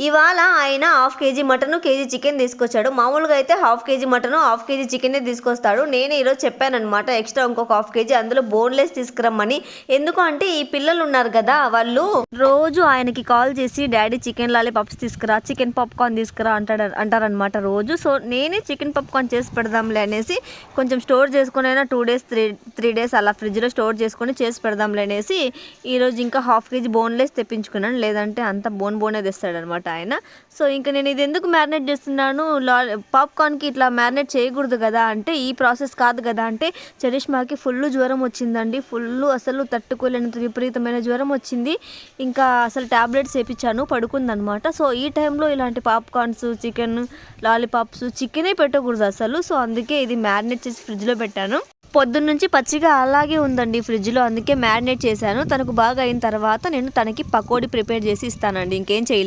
ఇవాళ ఆయన half KG mutton, KG chicken తీసుకొచ్చాడు. మామూలుగా అయితే half KG mutton, half KG చికెనే తీసుకొస్తాడు. నేను ఈరోజు చెప్పానమాట ఎక్స్ట్రా ఇంకొక హాఫ్ కేజీ అందులో బోన్లెస్ తీసుకురమ్మని. ఎందుకు అంటే ఈ పిల్లలు ఉన్నారు కదా, వాళ్ళు రోజు ఆయనకి కాల్ చేసి డాడీ చికెన్ లాలీపాప్స్ తీసుకురా, చికెన్ పాప్కార్న్ తీసుకురా అంటారనమాట రోజు. సో నేనే చికెన్ పాప్కార్న్ చేసి పెడదాంలే అనేసి కొంచెం స్టోర్ చేసుకుని అయినా 2 days 3 days అలా ఫ్రిడ్జ్లో స్టోర్ చేసుకొని చేసి పెడదాంలే అనేసి ఈరోజు ఇంకా హాఫ్ కేజీ బోన్లెస్ తెప్పించుకున్నాను. లేదంటే అంత బోనే తెస్తాడనమాట ఆయన. సో ఇంకా నేను ఇది ఎందుకు మ్యారినేట్ చేస్తున్నాను, పాప్కార్న్కి ఇట్లా మ్యారినేట్ చేయకూడదు కదా అంటే, ఈ ప్రాసెస్ కాదు కదా అంటే, చరిష్మాకి ఫుల్ జ్వరం వచ్చిందండి. ఫుల్ అసలు తట్టుకోలేనంత విపరీతమైన జ్వరం వచ్చింది. ఇంకా అసలు ట్యాబ్లెట్స్ వేయించాను, పడుకుందనమాట. సో ఈ టైంలో ఇలాంటి పాప్కార్న్స్, చికెన్ లాలీపాప్స్, చికెనే పెట్టకూడదు అసలు. సో అందుకే ఇది మ్యారినేట్ చేసి ఫ్రిడ్జ్లో పెట్టాను. పొద్దున్న నుంచి పచ్చిగా అలాగే ఉందండి ఫ్రిడ్జ్లో, అందుకే మ్యారినేట్ చేశాను. తనకు బాగా అయిన తర్వాత నేను తనకి పకోడీ ప్రిపేర్ చేసి ఇస్తానండి, ఇంకేం చేయలేదు.